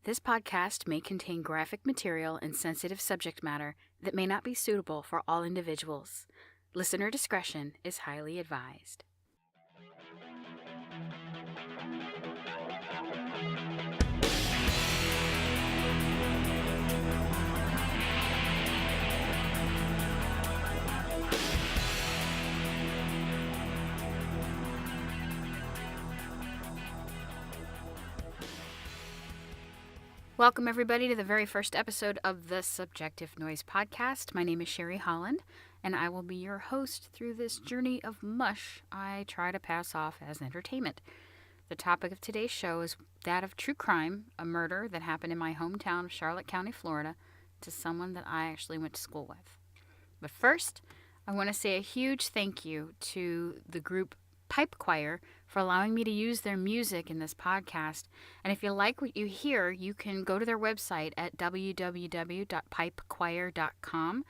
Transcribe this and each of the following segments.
This podcast may contain graphic material and sensitive subject matter that may not be suitable for all individuals. Listener discretion is highly advised. Welcome, everybody, to the very first episode of the Subjective Noise Podcast. My name is Sherry Holland, and I will be your host through this journey of mush I try to pass off as entertainment. The topic of today's show is that of true crime, a murder that happened in my hometown of Charlotte County, Florida, to someone that I actually went to school with. But first, I want to say a huge thank you to the group Pipe Choir for allowing me to use their music in this podcast. And if you like what you hear, you can go to their website at www.pipechoir.com.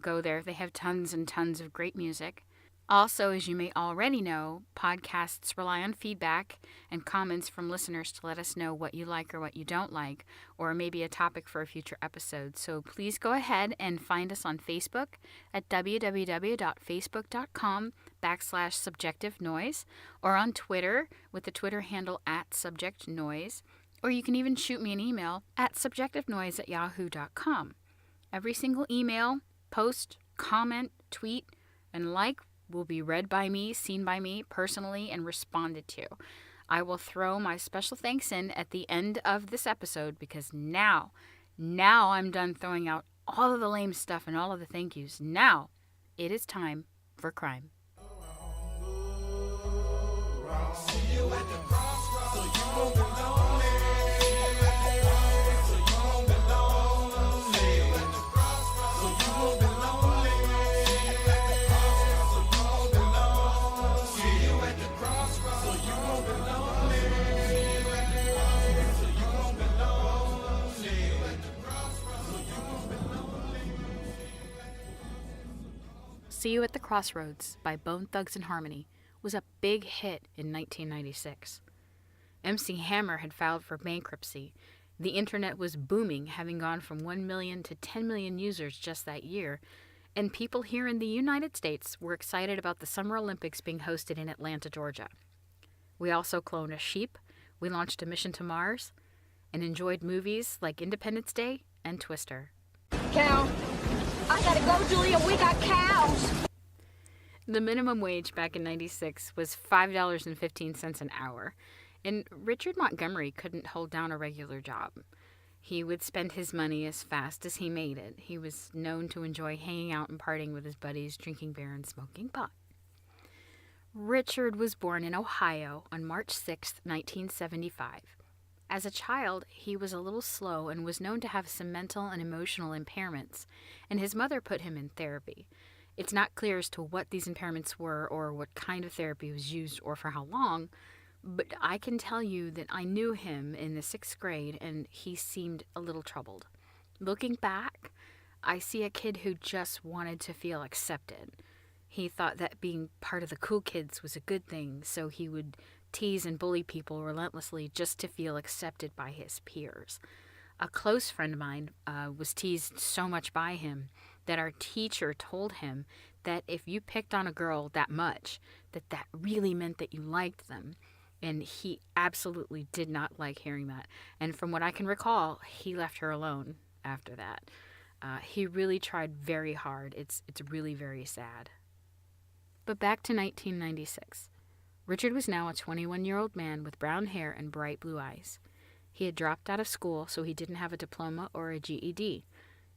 Go there. They have tons and tons of great music. Also, as you may already know, podcasts rely on feedback and comments from listeners to let us know what you like or what you don't like, or maybe a topic for a future episode. So please go ahead and find us on Facebook at www.facebook.com/subjectivenoise, or on Twitter with the Twitter handle @subjectnoise, or you can even shoot me an email at subjectivenoise@yahoo.com. Every single email, post, comment, tweet, and like will be read by me, seen by me personally, and responded to. I will throw my special thanks in at the end of this episode because now I'm done throwing out all of the lame stuff and all of the thank yous. Now it is time for crime. See you at the crossroads, so you won't be lonely. See You at the Crossroads by Bone Thugs-n-Harmony was a big hit in 1996. MC Hammer had filed for bankruptcy. The internet was booming, having gone from 1 million to 10 million users just that year, and people here in the United States were excited about the Summer Olympics being hosted in Atlanta, Georgia. We also cloned a sheep, we launched a mission to Mars, and enjoyed movies like Independence Day and Twister. Cow. I gotta go, Julia. We got cows. The minimum wage back in 96 was $5.15 an hour, and Richard Montgomery couldn't hold down a regular job. He would spend his money as fast as he made it. He was known to enjoy hanging out and partying with his buddies, drinking beer and smoking pot. Richard was born in Ohio on March 6, 1975. As a child, he was a little slow and was known to have some mental and emotional impairments, and his mother put him in therapy. It's not clear as to what these impairments were or what kind of therapy was used or for how long, but I can tell you that I knew him in the 6th grade and he seemed a little troubled. Looking back, I see a kid who just wanted to feel accepted. He thought that being part of the cool kids was a good thing, so he would tease and bully people relentlessly just to feel accepted by his peers. A close friend of mine was teased so much by him that our teacher told him that if you picked on a girl that much, that really meant that you liked them. And he absolutely did not like hearing that. And from what I can recall, he left her alone after that. He really tried very hard. It's really very sad. But back to 1996. Richard was now a 21-year-old man with brown hair and bright blue eyes. He had dropped out of school, so he didn't have a diploma or a GED.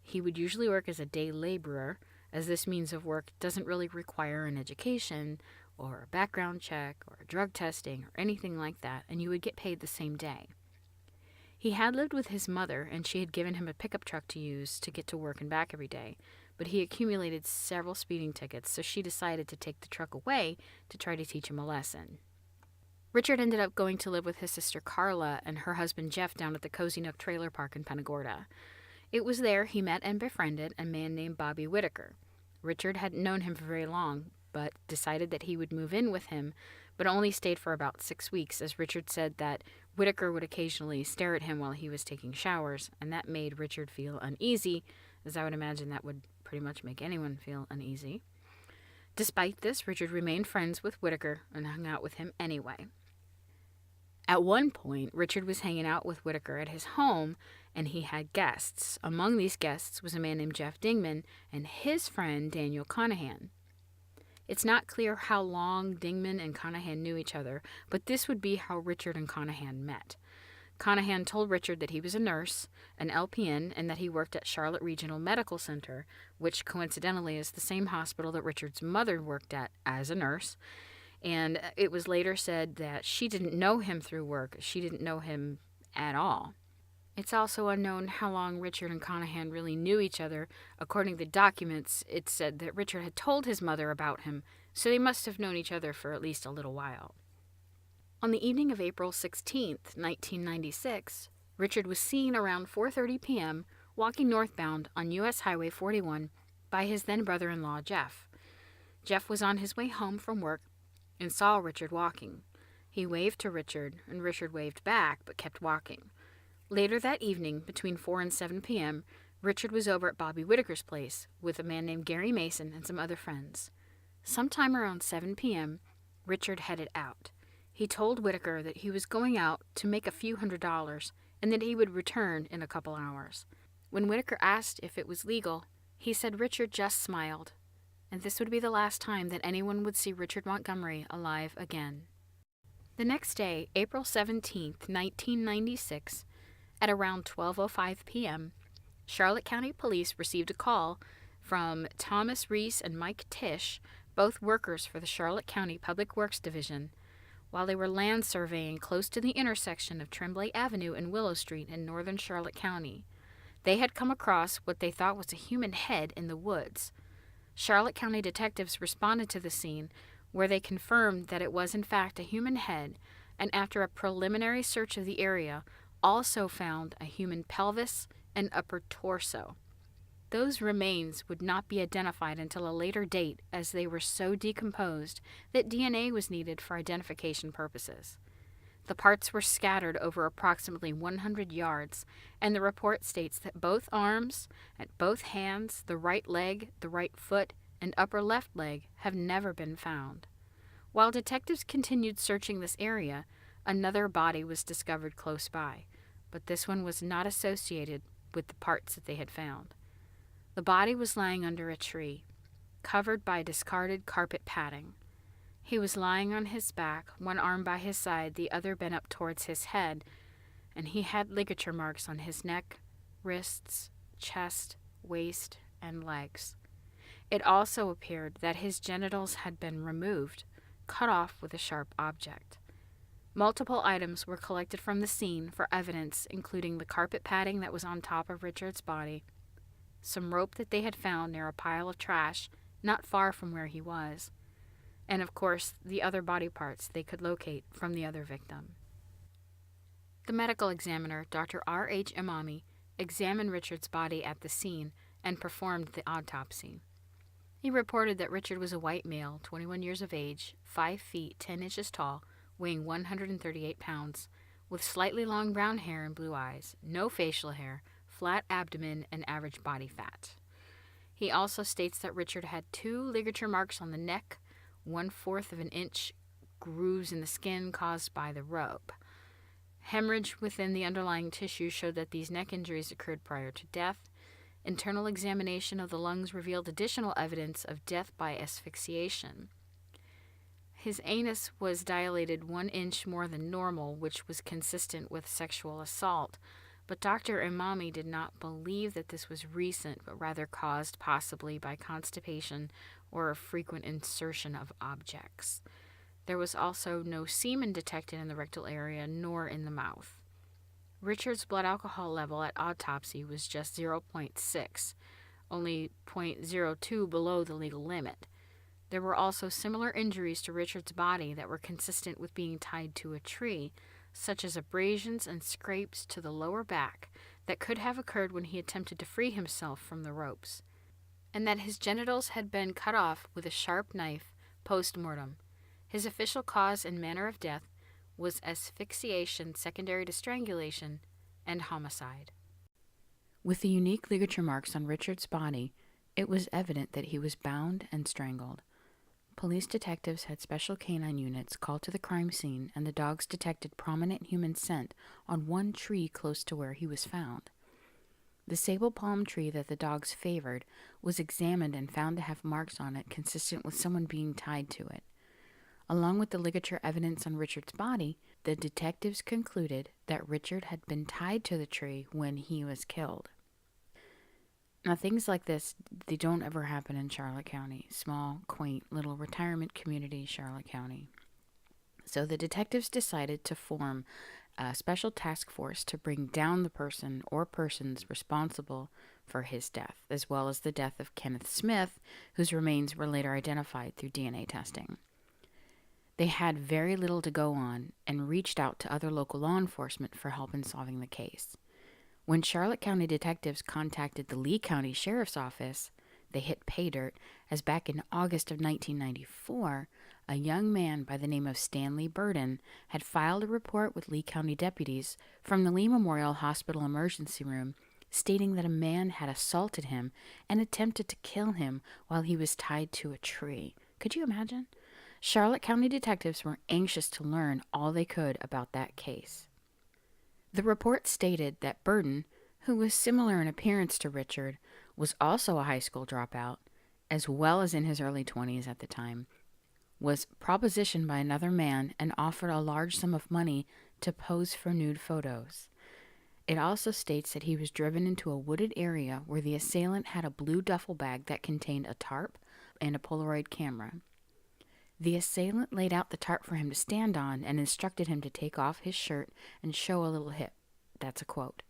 He would usually work as a day laborer, as this means of work doesn't really require an education or a background check or drug testing or anything like that, and you would get paid the same day. He had lived with his mother, and she had given him a pickup truck to use to get to work and back every day, but he accumulated several speeding tickets, so she decided to take the truck away to try to teach him a lesson. Richard ended up going to live with his sister Carla and her husband Jeff down at the Cozy Nook Trailer Park in Punta It was there he met and befriended a man named Bobby Whitaker. Richard hadn't known him for very long, but decided that he would move in with him but only stayed for about 6 weeks, as Richard said that Whitaker would occasionally stare at him while he was taking showers, and that made Richard feel uneasy, as I would imagine that would pretty much make anyone feel uneasy. Despite this, Richard remained friends with Whitaker and hung out with him anyway. At one point, Richard was hanging out with Whitaker at his home, and he had guests. Among these guests was a man named Jeff Dingman and his friend Daniel Conahan. It's not clear how long Dingman and Conahan knew each other, but this would be how Richard and Conahan met. Conahan told Richard that he was a nurse, an LPN, and that he worked at Charlotte Regional Medical Center, which coincidentally is the same hospital that Richard's mother worked at as a nurse. And it was later said that she didn't know him through work. She didn't know him at all. It's also unknown how long Richard and Conahan really knew each other. According to documents, it said that Richard had told his mother about him, so they must have known each other for at least a little while. On the evening of April 16th, 1996, Richard was seen around 4:30 p.m. walking northbound on U.S. Highway 41 by his then brother-in-law, Jeff. Jeff was on his way home from work and saw Richard walking. He waved to Richard, and Richard waved back but kept walking. Later that evening, between 4 and 7 p.m., Richard was over at Bobby Whitaker's place with a man named Gary Mason and some other friends. Sometime around 7 p.m., Richard headed out. He told Whitaker that he was going out to make a few $100s and that he would return in a couple hours. When Whitaker asked if it was legal, he said Richard just smiled, and this would be the last time that anyone would see Richard Montgomery alive again. The next day, April 17th, 1996, at around 12:05 p.m., Charlotte County Police received a call from Thomas Reese and Mike Tisch, both workers for the Charlotte County Public Works Division, while they were land surveying close to the intersection of Tremblay Avenue and Willow Street in northern Charlotte County. They had come across what they thought was a human head in the woods. Charlotte County detectives responded to the scene, where they confirmed that it was in fact a human head, and after a preliminary search of the area, also found a human pelvis and upper torso. Those remains would not be identified until a later date, as they were so decomposed that DNA was needed for identification purposes. The parts were scattered over approximately 100 yards, and the report states that both arms, at both hands, the right leg, the right foot, and upper left leg have never been found. While detectives continued searching this area, another body was discovered close by, but this one was not associated with the parts that they had found. The body was lying under a tree, covered by discarded carpet padding. He was lying on his back, one arm by his side, the other bent up towards his head, and he had ligature marks on his neck, wrists, chest, waist, and legs. It also appeared that his genitals had been removed, cut off with a sharp object. Multiple items were collected from the scene for evidence, including the carpet padding that was on top of Richard's body, some rope that they had found near a pile of trash not far from where he was, and of course the other body parts they could locate from the other victim. The medical examiner, Dr. R.H. Imami, examined Richard's body at the scene and performed the autopsy. He reported that Richard was a white male, 21 years of age, 5 feet 10 inches tall, weighing 138 pounds, with slightly long brown hair and blue eyes, no facial hair, flat abdomen, and average body fat. He also states that Richard had 2 ligature marks on the neck, 1/4 of an inch grooves in the skin caused by the rope. Hemorrhage within the underlying tissue showed that these neck injuries occurred prior to death. Internal examination of the lungs revealed additional evidence of death by asphyxiation. His anus was dilated 1 inch more than normal, which was consistent with sexual assault, but Dr. Imami did not believe that this was recent, but rather caused possibly by constipation or a frequent insertion of objects. There was also no semen detected in the rectal area nor in the mouth. Richard's blood alcohol level at autopsy was just 0.6, only 0.02 below the legal limit. There were also similar injuries to Richard's body that were consistent with being tied to a tree, such as abrasions and scrapes to the lower back that could have occurred when he attempted to free himself from the ropes, and that his genitals had been cut off with a sharp knife post-mortem. His official cause and manner of death was asphyxiation secondary to strangulation and homicide. With the unique ligature marks on Richard's body, it was evident that he was bound and strangled. Police detectives had special canine units called to the crime scene, and the dogs detected prominent human scent on one tree close to where he was found. The sable palm tree that the dogs favored was examined and found to have marks on it consistent with someone being tied to it. Along with the ligature evidence on Richard's body, the detectives concluded that Richard had been tied to the tree when he was killed. Now, things like this, they don't ever happen in Charlotte County. Small, quaint, little retirement community, Charlotte County. So the detectives decided to form a special task force to bring down the person or persons responsible for his death, as well as the death of Kenneth Smith, whose remains were later identified through DNA testing. They had very little to go on and reached out to other local law enforcement for help in solving the case. When Charlotte County detectives contacted the Lee County Sheriff's Office, they hit pay dirt, as back in August of 1994, a young man by the name of Stanley Burden had filed a report with Lee County deputies from the Lee Memorial Hospital emergency room stating that a man had assaulted him and attempted to kill him while he was tied to a tree. Could you imagine? Charlotte County detectives were anxious to learn all they could about that case. The report stated that Burden, who was similar in appearance to Richard, was also a high school dropout, as well as in his early 20s at the time, was propositioned by another man and offered a large sum of money to pose for nude photos. It also states that he was driven into a wooded area where the assailant had a blue duffel bag that contained a tarp and a Polaroid camera. The assailant laid out the tarp for him to stand on and instructed him to take off his shirt and show a little hip. That's a quote.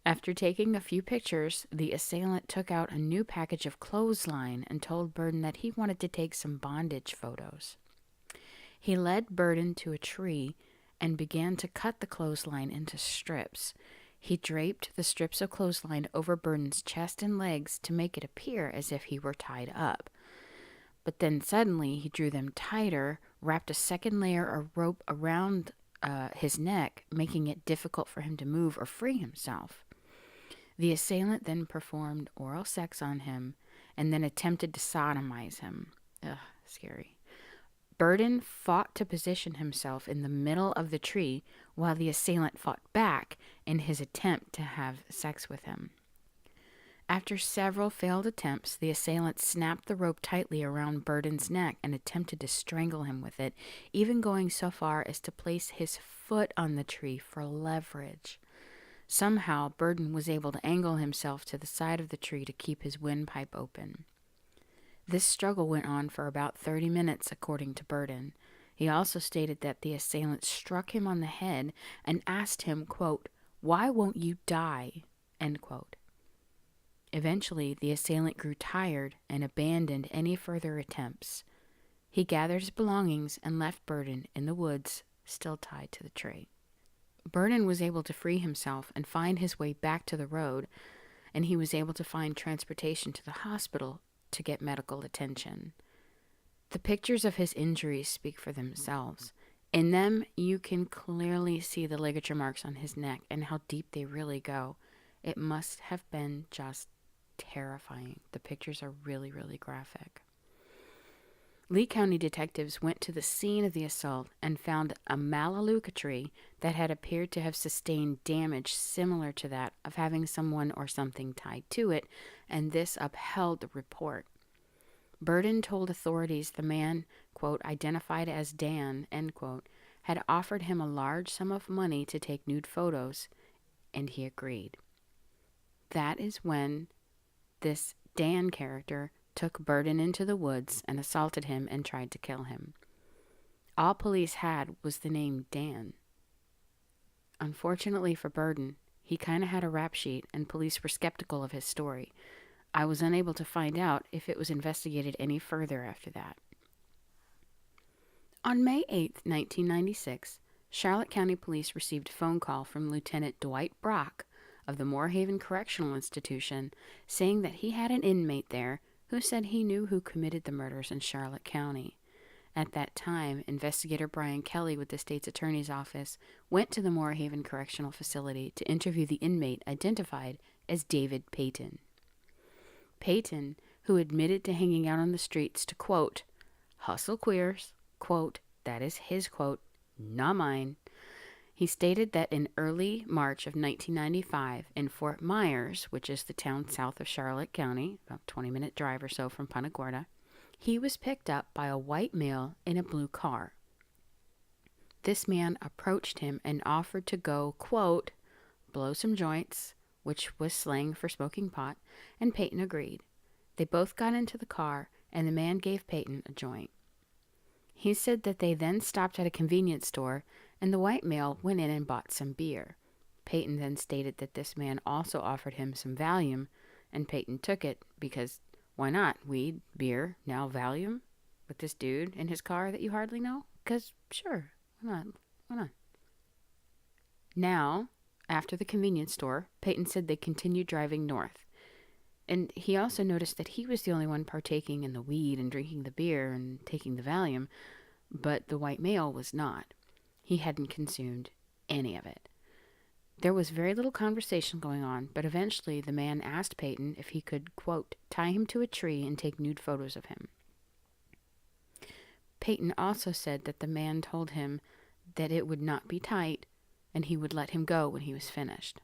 After taking a few pictures, the assailant took out a new package of clothesline and told Burden that he wanted to take some bondage photos. He led Burden to a tree and began to cut the clothesline into strips. He draped the strips of clothesline over Burden's chest and legs to make it appear as if he were tied up. But then suddenly he drew them tighter, wrapped a second layer of rope around his neck, making it difficult for him to move or free himself. The assailant then performed oral sex on him and then attempted to sodomize him. Ugh, scary. Burden fought to position himself in the middle of the tree while the assailant fought back in his attempt to have sex with him. After several failed attempts, the assailant snapped the rope tightly around Burden's neck and attempted to strangle him with it, even going so far as to place his foot on the tree for leverage. Somehow, Burden was able to angle himself to the side of the tree to keep his windpipe open. This struggle went on for about 30 minutes, according to Burden. He also stated that the assailant struck him on the head and asked him, quote, "Why won't you die?" End quote. Eventually, the assailant grew tired and abandoned any further attempts. He gathered his belongings and left Burden in the woods, still tied to the tree. Burden was able to free himself and find his way back to the road, and he was able to find transportation to the hospital to get medical attention. The pictures of his injuries speak for themselves. In them, you can clearly see the ligature marks on his neck and how deep they really go. It must have been just terrifying. The pictures are really, really graphic. Lee County detectives went to the scene of the assault and found a melaleuca tree that had appeared to have sustained damage similar to that of having someone or something tied to it, and this upheld the report. Burden told authorities the man, quote, identified as Dan, end quote, had offered him a large sum of money to take nude photos, and he agreed. That is when this Dan character took Burden into the woods and assaulted him and tried to kill him. All police had was the name Dan. Unfortunately for Burden, he kind of had a rap sheet and police were skeptical of his story. I was unable to find out if it was investigated any further after that. On May 8, 1996, Charlotte County Police received a phone call from Lieutenant Dwight Brock of the Moorhaven Correctional Institution saying that he had an inmate there who said he knew who committed the murders in Charlotte County. At that time, investigator Brian Kelly with the state's attorney's office went to the Moorhaven Correctional Facility to interview the inmate identified as David Payton. Payton, who admitted to hanging out on the streets to, quote, hustle queers, quote, that is his quote, not mine. He stated that in early March of 1995 in Fort Myers, which is the town south of Charlotte County, about a 20-minute drive or so from Punta Gorda, he was picked up by a white male in a blue car. This man approached him and offered to go, quote, blow some joints, which was slang for smoking pot, and Payton agreed. They both got into the car, and the man gave Payton a joint. He said that they then stopped at a convenience store, and the white male went in and bought some beer. Payton then stated that this man also offered him some Valium, and Payton took it because why not? Weed, beer, now Valium with this dude in his car that you hardly know? Because sure, why not? Why not? Now, after the convenience store, Payton said they continued driving north. And he also noticed that he was the only one partaking in the weed and drinking the beer and taking the Valium, but the white male was not. He hadn't consumed any of it. There was very little conversation going on, but eventually the man asked Payton if he could, quote, tie him to a tree and take nude photos of him. Payton also said that the man told him that it would not be tight and he would let him go when he was finished.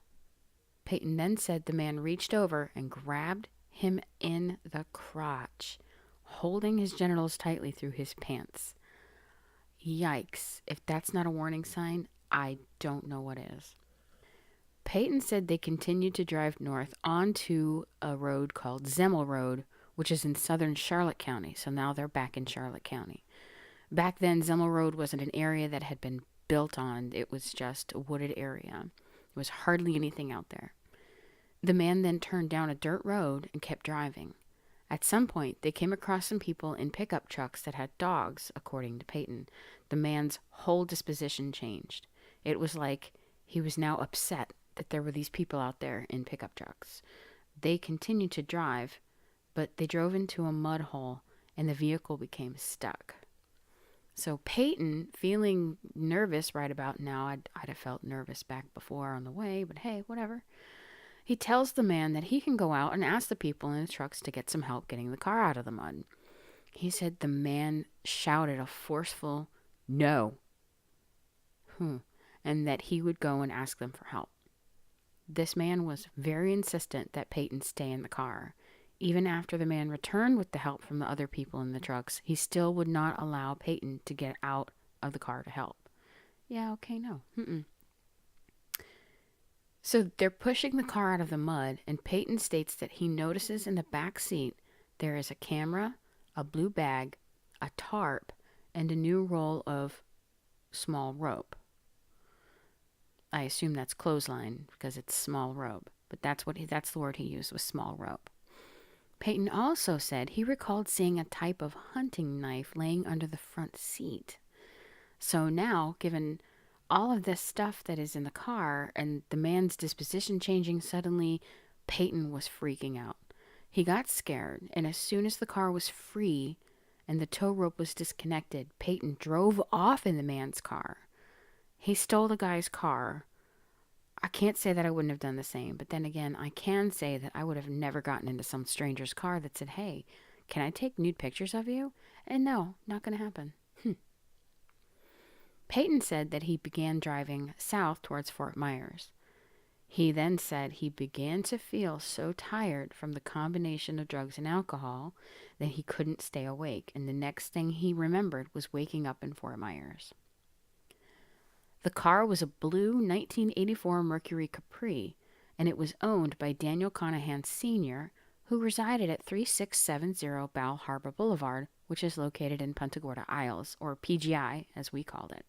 Payton then said the man reached over and grabbed him in the crotch, holding his genitals tightly through his pants. Yikes. If that's not a warning sign, I don't know what is. Payton said they continued to drive north onto a road called Zemmel Road, which is in southern Charlotte County. So now they're back in Charlotte County. Back then, Zemmel Road wasn't an area that had been built on. It was just a wooded area. There was hardly anything out there. The man then turned down a dirt road and kept driving. At some point, they came across some people in pickup trucks that had dogs, according to Payton. The man's whole disposition changed. It was like he was now upset that there were these people out there in pickup trucks. They continued to drive, but they drove into a mud hole and the vehicle became stuck. So Payton, feeling nervous right about now, I'd have felt nervous back before on the way, but hey, whatever. He tells the man that he can go out and ask the people in the trucks to get some help getting the car out of the mud. He said the man shouted a forceful no, and that he would go and ask them for help. This man was very insistent that Payton stay in the car. Even after the man returned with the help from the other people in the trucks, he still would not allow Payton to get out of the car to help. Yeah, okay, no. So they're pushing the car out of the mud, and Payton states that he notices in the back seat there is a camera, a blue bag, a tarp, and a new roll of small rope. I assume that's clothesline because it's small rope, but that's the word he used, was small rope. Payton also said he recalled seeing a type of hunting knife laying under the front seat. So now, given all of this stuff that is in the car and the man's disposition changing suddenly, Payton was freaking out. He got scared, and as soon as the car was free and the tow rope was disconnected, Payton drove off in the man's car. He stole the guy's car. I can't say that I wouldn't have done the same, but then again, I can say that I would have never gotten into some stranger's car that said, hey, can I take nude pictures of you? And no, not going to happen. Payton said that he began driving south towards Fort Myers. He then said he began to feel so tired from the combination of drugs and alcohol that he couldn't stay awake, and the next thing he remembered was waking up in Fort Myers. The car was a blue 1984 Mercury Capri, and it was owned by Daniel Conahan Sr., who resided at 3670 Bal Harbor Boulevard, which is located in Punta Gorda Isles, or PGI, as we called it.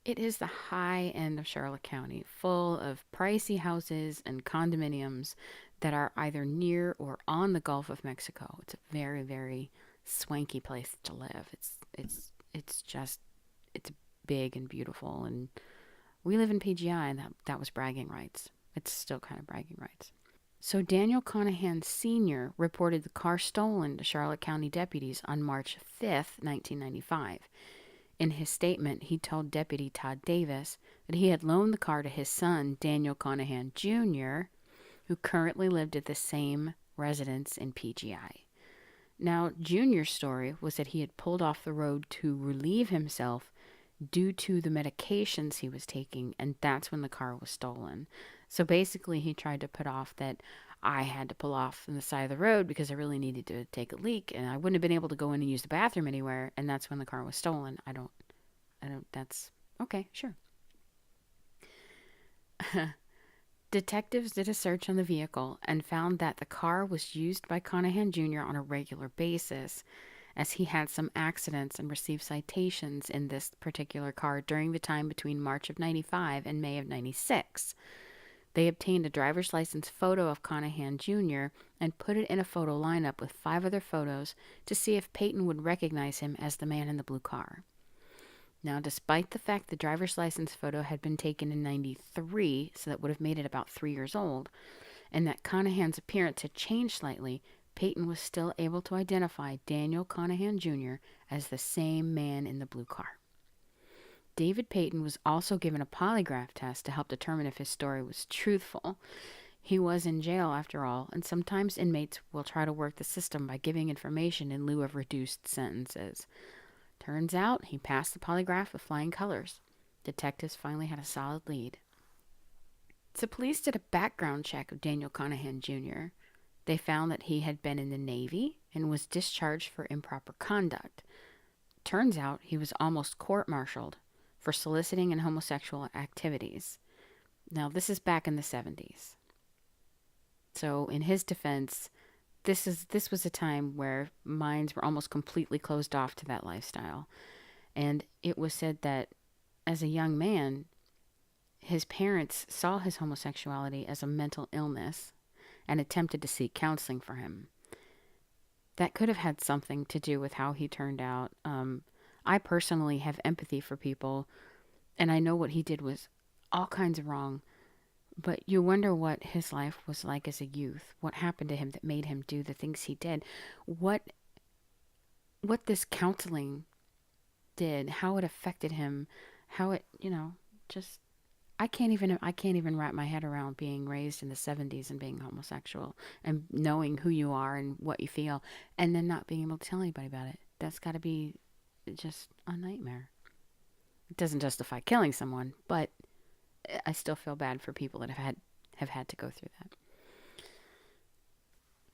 It is the high end of Charlotte County, full of pricey houses and condominiums that are either near or on the Gulf of Mexico. It's a very, very swanky place to live. It's big and beautiful, and we live in PGI, and that was bragging rights. It's still kind of bragging rights. So Daniel Conahan Sr. reported the car stolen to Charlotte County deputies on March 5th, 1995. In his statement, he told Deputy Todd Davis that he had loaned the car to his son, Daniel Conahan Jr., who currently lived at the same residence in PGI. Now, Junior's story was that he had pulled off the road to relieve himself due to the medications he was taking, and that's when the car was stolen. So basically, he tried to put off that I had to pull off on the side of the road because I really needed to take a leak, and I wouldn't have been able to go in and use the bathroom anywhere, and that's when the car was stolen. That's okay, sure. Detectives did a search on the vehicle and found that the car was used by Conahan Jr. on a regular basis, as he had some accidents and received citations in this particular car during the time between March of 95 and May of 96. They obtained a driver's license photo of Conahan Jr. and put it in a photo lineup with 5 other photos to see if Peyton would recognize him as the man in the blue car. Now, despite the fact the driver's license photo had been taken in 93, so that would have made it about 3 years old, and that Conahan's appearance had changed slightly, Peyton was still able to identify Daniel Conahan Jr. as the same man in the blue car. David Peyton was also given a polygraph test to help determine if his story was truthful. He was in jail, after all, and sometimes inmates will try to work the system by giving information in lieu of reduced sentences. Turns out he passed the polygraph with flying colors. Detectives finally had a solid lead. So police did a background check of Daniel Conahan Jr. They found that he had been in the Navy and was discharged for improper conduct. Turns out he was almost court-martialed for soliciting and homosexual activities. Now, this is back in the 70s. So, in his defense, this was a time where minds were almost completely closed off to that lifestyle. And it was said that as a young man, his parents saw his homosexuality as a mental illness and attempted to seek counseling for him. That could have had something to do with how he turned out. I personally have empathy for people, and I know what he did was all kinds of wrong. But you wonder what his life was like as a youth. What happened to him that made him do the things he did. What this counseling did, how it affected him, how it, just I can't even wrap my head around being raised in the 70s and being homosexual and knowing who you are and what you feel and then not being able to tell anybody about it. That's got to be just a nightmare. It doesn't justify killing someone, but I still feel bad for people that have had to go through that.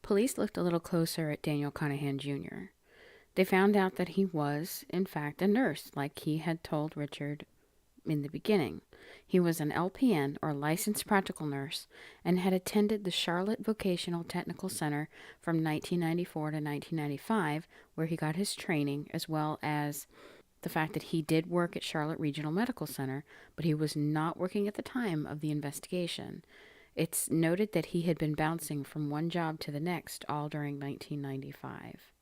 Police looked a little closer at Daniel Conahan Jr. They found out that he was, in fact, a nurse, like he had told Richard in the beginning. He was an LPN, or licensed practical nurse, and had attended the Charlotte Vocational Technical Center from 1994 to 1995, where he got his training, as well as the fact that he did work at Charlotte Regional Medical Center, but he was not working at the time of the investigation. It's noted that he had been bouncing from one job to the next all during 1995.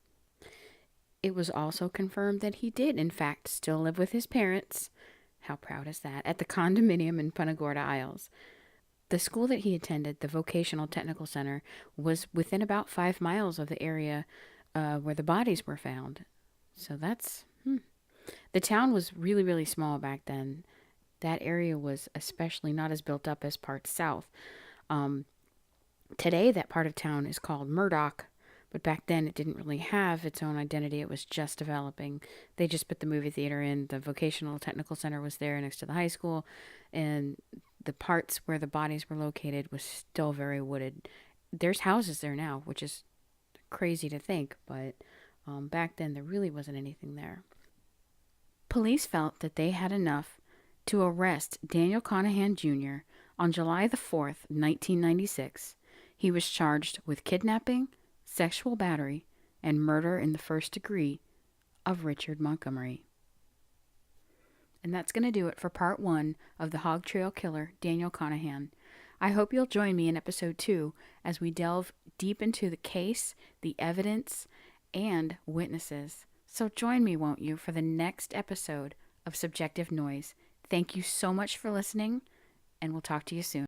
It was also confirmed that he did, in fact, still live with his parents. How proud is that? At the condominium in Punta Gorda Isles. The school that he attended, the Vocational Technical Center, was within about 5 miles of the area where the bodies were found. So that's... The town was really, really small back then. That area was especially not as built up as parts south. Today, that part of town is called Murdoch, but back then it didn't really have its own identity. It was just developing. They just put the movie theater in. The Vocational Technical Center was there next to the high school, and the parts where the bodies were located was still very wooded. There's houses there now, which is crazy to think, but back then there really wasn't anything there. Police felt that they had enough to arrest Daniel Conahan Jr. on July the 4th, 1996. He was charged with kidnapping, sexual battery, and murder in the first degree of Richard Montgomery. And that's going to do it for part 1 of the Hog Trail Killer, Daniel Conahan. I hope you'll join me in episode 2 as we delve deep into the case, the evidence, and witnesses. So join me, won't you, for the next episode of Subjective Noise. Thank you so much for listening, and we'll talk to you soon.